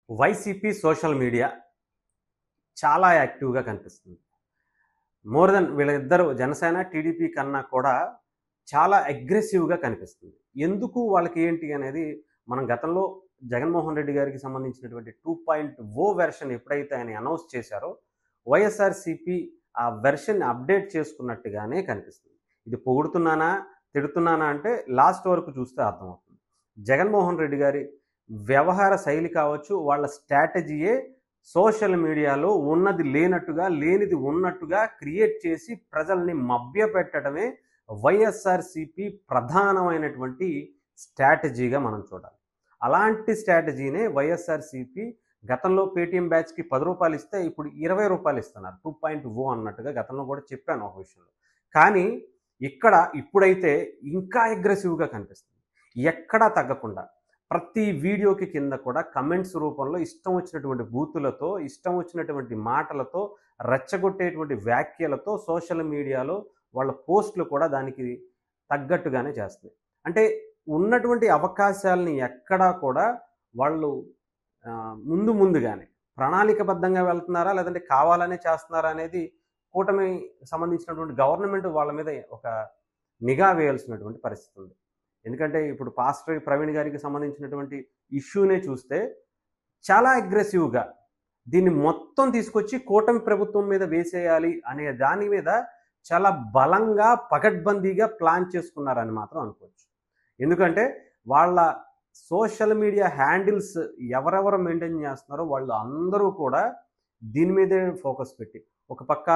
YCP social media చాలా యాక్టివ్‌గా కనిపిస్తుంది. మోర్ దెన్ వీళ్ళిద్దరూ జనసేన, టీడీపీ కన్నా కూడా చాలా అగ్రెసివ్‌గా కనిపిస్తుంది. ఎందుకు వాళ్ళకి ఏంటి అనేది మనం గతంలో జగన్మోహన్ రెడ్డి గారికి సంబంధించినటువంటి 2.0 వెర్షన్ ఎప్పుడైతే ఆయన అనౌన్స్ చేశారో, వైఎస్ఆర్‌సీపీ ఆ వెర్షన్‌ని అప్డేట్ చేసుకున్నట్టుగానే కనిపిస్తుంది. ఇది పొగుడుతున్నానా? తిడుతున్నానా? అంటే లాస్ట్ వరకు చూస్తే అర్థమవుతుంది. జగన్మోహన్ రెడ్డి గారి వ్యవహార శైలి కావచ్చు, వాళ్ళ స్ట్రాటజీయే సోషల్ మీడియాలో ఉన్నది లేనట్టుగా, లేనిది ఉన్నట్టుగా క్రియేట్ చేసి ప్రజల్ని మభ్యపెట్టడమే వైఎస్ఆర్‌సీపీ ప్రధానమైనటువంటి స్ట్రాటజీగా మనం చూడాలి. అలాంటి స్ట్రాటజీనే వైఎస్ఆర్‌సీపీ గతంలో పేటీఎం బ్యాచ్‌కి రూ. 10 ఇస్తే ఇప్పుడు రూ. 20 ఇస్తున్నారు. 2.0 అన్నట్టుగా గతంలో కూడా చెప్పాను ఒక విషయంలో. కానీ ఇక్కడ ఇప్పుడైతే ఇంకా అగ్రెసివ్‌గా కనిపిస్తుంది. ఎక్కడా తగ్గకుండా ప్రతి వీడియోకి కింద కూడా కమెంట్స్ రూపంలో ఇష్టం వచ్చినటువంటి బూతులతో, ఇష్టం వచ్చినటువంటి మాటలతో, రెచ్చగొట్టేటువంటి వ్యాఖ్యలతో సోషల్ మీడియాలో వాళ్ళ పోస్టులు కూడా దానికి తగ్గట్టుగానే చేస్తున్నాయి. అంటే ఉన్నటువంటి అవకాశాలని ఎక్కడా కూడా వాళ్ళు ముందుగానే ప్రణాళికబద్ధంగా వెళ్తున్నారా? లేదంటే కావాలనే చేస్తున్నారా? అనేది కూటమి సంబంధించినటువంటి గవర్నమెంట్ వాళ్ళ మీద ఒక నిఘా వేయాల్సినటువంటి పరిస్థితి ఉంది. ఎందుకంటే ఇప్పుడు పాస్టర్ ప్రవీణ్ గారికి సంబంధించినటువంటి ఇష్యూనే చూస్తే చాలా అగ్రెసివ్‌గా దీన్ని మొత్తం తీసుకొచ్చి కూటమి ప్రభుత్వం మీద వేసేయాలి అనే దాని మీద చాలా బలంగా, పకడ్బందీగా ప్లాన్ చేసుకున్నారని మాత్రం అనుకోవచ్చు. ఎందుకంటే వాళ్ళ సోషల్ మీడియా హ్యాండిల్స్ ఎవరెవరు మెయింటైన్ చేస్తున్నారో వాళ్ళు అందరూ కూడా దీని మీదే ఫోకస్ పెట్టి, ఒక పక్క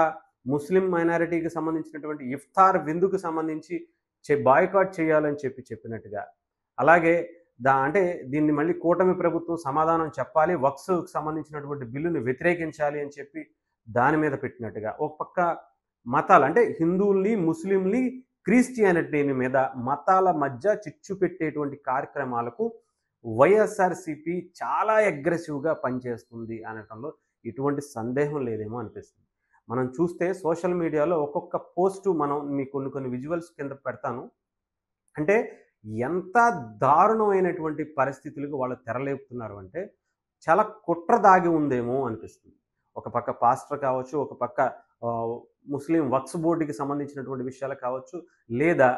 ముస్లిం మైనారిటీకి సంబంధించినటువంటి ఇఫ్తార్ విందుకు సంబంధించి బాయ్కాట్ చేయాలని చెప్పినట్టుగా, అలాగే అంటే దీన్ని మళ్ళీ కూటమి ప్రభుత్వం సమాధానం చెప్పాలి, వక్ఫ్‌కి సంబంధించినటువంటి బిల్లుని వ్యతిరేకించాలి అని చెప్పి దాని మీద పెట్టినట్టుగా, ఒక పక్క మతాలు అంటే హిందువుల్ని, ముస్లింని, క్రిస్టియానిటీని మీద మతాల మధ్య చిచ్చు పెట్టేటువంటి కార్యక్రమాలకు వైఎస్ఆర్‌సీపీ చాలా అగ్రెసివ్‌గా పనిచేస్తుంది అనటంలో ఎటువంటి సందేహం లేదేమో అనిపిస్తుంది. మనం చూస్తే సోషల్ మీడియాలో ఒక్కొక్క పోస్టు మనం మీకు కొన్ని విజువల్స్ కింద పెడతాను. అంటే ఎంత దారుణమైనటువంటి పరిస్థితులకు వాళ్ళు తెరలేపుతున్నారు అంటే చాలా కుట్ర దాగి ఉందేమో అనిపిస్తుంది. ఒక పక్క పాస్టర్ కావచ్చు, ఒక పక్క ముస్లిం వక్ఫ్ బోర్డుకి సంబంధించినటువంటి విషయాలు కావచ్చు, లేదా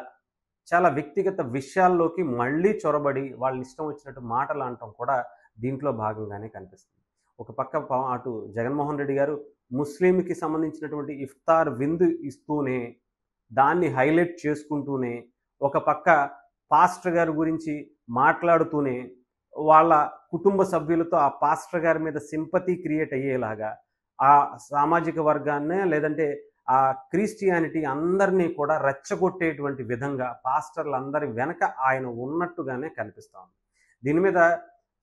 చాలా వ్యక్తిగత విషయాల్లోకి మళ్ళీ చొరబడి వాళ్ళ ఇష్టం వచ్చినట్టు మాటలు అనటం కూడా దీంట్లో భాగంగానే కనిపిస్తుంది. ఒక పక్క అటు జగన్మోహన్ రెడ్డి గారు ముస్లింకి సంబంధించినటువంటి ఇఫ్తార్ విందు ఇస్తూనే, దాన్ని హైలైట్ చేసుకుంటూనే, ఒక పక్క పాస్టర్ గారి గురించి మాట్లాడుతూనే, వాళ్ళ కుటుంబ సభ్యులతో ఆ పాస్టర్ గారి మీద సింపతి క్రియేట్ అయ్యేలాగా, ఆ సామాజిక వర్గాన్నే లేదంటే ఆ క్రిస్టియానిటీ అందరినీ కూడా రెచ్చగొట్టేటువంటి విధంగా పాస్టర్లందరి వెనక ఆయన ఉన్నట్టుగానే కనిపిస్తూ ఉంది. దీని మీద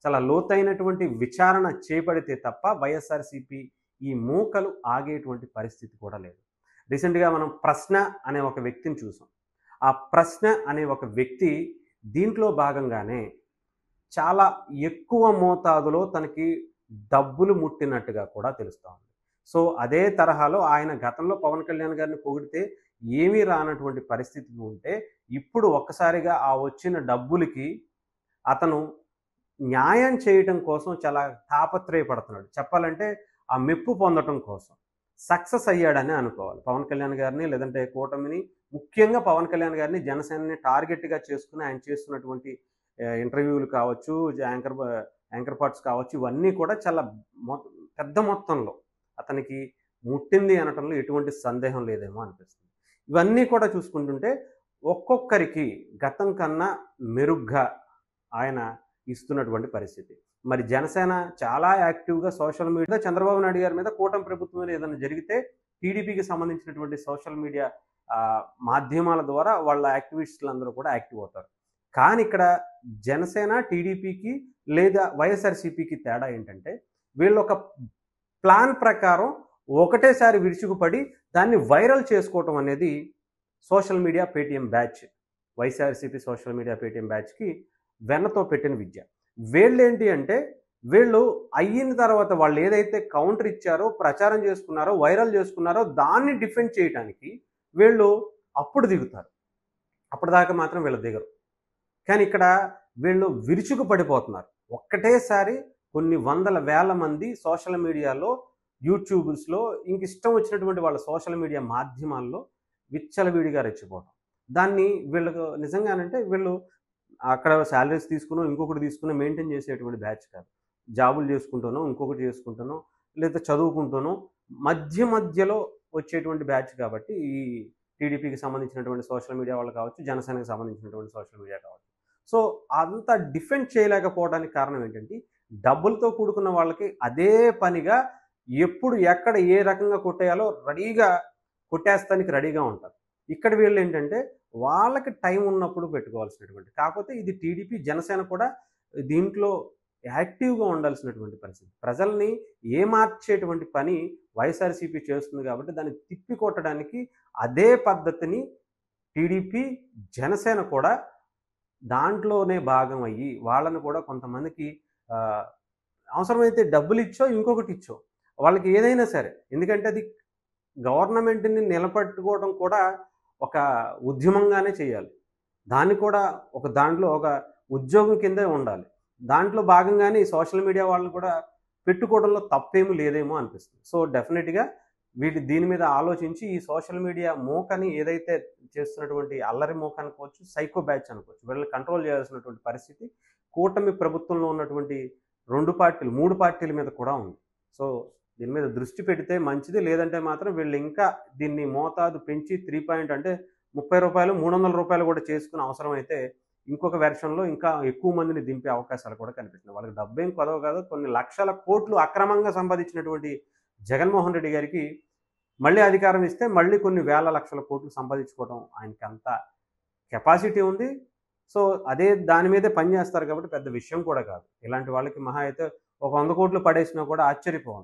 చాలా లోతైనటువంటి విచారణ చేపడితే తప్ప వైఎస్ఆర్‌సీపీ ఈ మూకలు ఆగేటువంటి పరిస్థితి కూడా లేదు. రీసెంట్‌గా మనం ప్రశ్న అనే ఒక వ్యక్తిని చూసాం. ఆ ప్రశ్న అనే ఒక వ్యక్తి దీంట్లో భాగంగానే చాలా ఎక్కువ మోతాదులో తనకి డబ్బులు ముట్టినట్టుగా కూడా తెలుస్తూ ఉంది. సో అదే తరహాలో ఆయన గతంలో పవన్ కళ్యాణ్ గారిని పొగిడితే ఏమీ రానటువంటి పరిస్థితి ఉంటే, ఇప్పుడు ఒక్కసారిగా ఆ వచ్చిన డబ్బులకి అతను న్యాయం చేయటం కోసం చాలా తాపత్రయపడుతున్నాడు. చెప్పాలంటే ఆ మెప్పు పొందటం కోసం సక్సెస్ అయ్యాడని అనుకోవాలి. పవన్ కళ్యాణ్ గారిని లేదంటే కూటమిని, ముఖ్యంగా పవన్ కళ్యాణ్ గారిని, జనసేనని టార్గెట్‌గా చేసుకుని ఆయన చేస్తున్నటువంటి ఇంటర్వ్యూలు కావచ్చు, యాంకర్ పార్ట్స్ కావచ్చు, ఇవన్నీ కూడా చాలా పెద్ద మొత్తంలో అతనికి ముట్టింది అనటంలో ఎటువంటి సందేహం లేదేమో అనిపిస్తుంది. ఇవన్నీ కూడా చూసుకుంటుంటే ఒక్కొక్కరికి గతం కన్నా మెరుగ్గా ఆయన ఇస్తున్నటువంటి పరిస్థితి. మరి జనసేన చాలా యాక్టివ్‌గా సోషల్ మీడియా చంద్రబాబు నాయుడు గారి మీద, కూటమి ప్రభుత్వం మీద ఏదైనా జరిగితే టీడీపీకి సంబంధించినటువంటి సోషల్ మీడియా మాధ్యమాల ద్వారా వాళ్ళ యాక్టివిస్టులందరూ కూడా యాక్టివ్ అవుతారు. కానీ ఇక్కడ జనసేన, టీడీపీకి లేదా వైఎస్ఆర్‌సీపీకి తేడా ఏంటంటే, వీళ్ళొక ప్లాన్ ప్రకారం ఒకటేసారి విరుచుకుపడి దాన్ని వైరల్ చేసుకోవటం అనేది social media Paytm batch, YSRCP social media Paytm బ్యాచ్‌కి వెన్నతో పెట్టిన విద్య. వీళ్ళేంటి అంటే, వీళ్ళు అయిన తర్వాత వాళ్ళు ఏదైతే కౌంటర్ ఇచ్చారో, ప్రచారం చేసుకున్నారో, వైరల్ చేసుకున్నారో దాన్ని డిఫెండ్ చేయడానికి వీళ్ళు అప్పుడు దిగుతారు. అప్పటిదాకా మాత్రం వీళ్ళు దిగరు. కానీ ఇక్కడ వీళ్ళు విరుచుకు పడిపోతున్నారు. ఒక్కటేసారి కొన్ని వందల వేల మంది సోషల్ మీడియాలో, యూట్యూబ్స్‌లో ఇంక ఇష్టం వచ్చినటువంటి వాళ్ళ సోషల్ మీడియా మాధ్యమాల్లో విచ్చలవిడిగా రెచ్చిపోవడం. దాన్ని వీళ్ళకు నిజంగానంటే వీళ్ళు అక్కడ సాలరీస్ తీసుకునో, ఇంకొకటి తీసుకునో మెయింటైన్ చేసేటువంటి బ్యాచ్ కాదు. జాబులు చేసుకుంటానో, ఇంకొకటి చేసుకుంటానో, లేదా చదువుకుంటానో మధ్యలో వచ్చేటువంటి బ్యాచ్ కాబట్టి ఈ టీడీపీకి సంబంధించినటువంటి సోషల్ మీడియా వాళ్ళు కావచ్చు, జనసేనకి సంబంధించినటువంటి సోషల్ మీడియా కావచ్చు. సో, అంత డిఫెండ్ చేయలేకపోవడానికి కారణం ఏంటంటే, డబ్బులతో కూడుకున్న వాళ్ళకి అదే పనిగా ఎప్పుడు, ఎక్కడ, ఏ రకంగా కొట్టేయాలో కొట్టేస్తానికి రెడీగా ఉంటారు. ఇక్కడ వీళ్ళేంటంటే, వాళ్ళకి టైం ఉన్నప్పుడు పెట్టుకోవాల్సినటువంటి. కాకపోతే ఇది టీడీపీ, జనసేన కూడా దీంట్లో యాక్టివ్‌గా ఉండాల్సినటువంటి పరిస్థితి. ప్రజల్ని ఏమార్చేటువంటి పని వైఎస్ఆర్‌సీపీ చేస్తుంది కాబట్టి, దాన్ని తిప్పికొట్టడానికి అదే పద్ధతిని టీడీపీ, జనసేన కూడా దాంట్లోనే భాగం అయ్యి, వాళ్ళని కూడా కొంతమందికి ఆహ్, అవసరమైతే డబ్బులిచ్చో, ఇంకొకటిచ్చో వాళ్ళకి ఏదైనా సరే. ఎందుకంటే అది గవర్నమెంట్‌ని నిలబెట్టుకోవడం కూడా ఒక ఉద్యమంగానే చేయాలి. దాన్ని కూడా దాంట్లో ఒక ఉద్యోగం కిందే ఉండాలి. దాంట్లో భాగంగానే ఈ సోషల్ మీడియా వాళ్ళని కూడా పెట్టుకోవడంలో తప్పేమీ లేదేమో అనిపిస్తుంది. సో, డెఫినిట్‌గా వీళ్ళు దీని మీద ఆలోచించి ఈ సోషల్ మీడియా మోకని ఏదైతే చేస్తున్నటువంటి అల్లరి మోక అనుకోవచ్చు, సైకో బ్యాచ్ అనుకోవచ్చు. వీళ్ళని కంట్రోల్ చేయాల్సినటువంటి పరిస్థితి కూటమి ప్రభుత్వంలో ఉన్నటువంటి 2 పార్టీలు, 3 పార్టీల మీద కూడా ఉంది. సో, దీని మీద దృష్టి పెడితే మంచిది. లేదంటే మాత్రం వీళ్ళు ఇంకా దీన్ని మోతాదు పెంచి 3 పాయింట్ అంటే రూ. 30, రూ. 300 కూడా చేసుకునే అవసరమైతే ఇంకొక వెర్షన్‌లో ఇంకా ఎక్కువ మందిని దింపే అవకాశాలు కూడా కనిపిస్తున్నాయి. వాళ్ళకి డబ్బేం కొదవ కాదు. కొన్ని లక్షల కోట్లు అక్రమంగా సంపాదించినటువంటి జగన్మోహన్ రెడ్డి గారికి మళ్ళీ అధికారం ఇస్తే మళ్ళీ కొన్ని వేల లక్షల కోట్లు సంపాదించుకోవడం ఆయనకంత కెపాసిటీ ఉంది. సో, అదే దాని మీదే పని చేస్తారు కాబట్టి పెద్ద విషయం కూడా కాదు. ఇలాంటి వాళ్ళకి మహా అయితే ఒక 100 కోట్లు పడేసినా కూడా ఆశ్చర్యపోవం.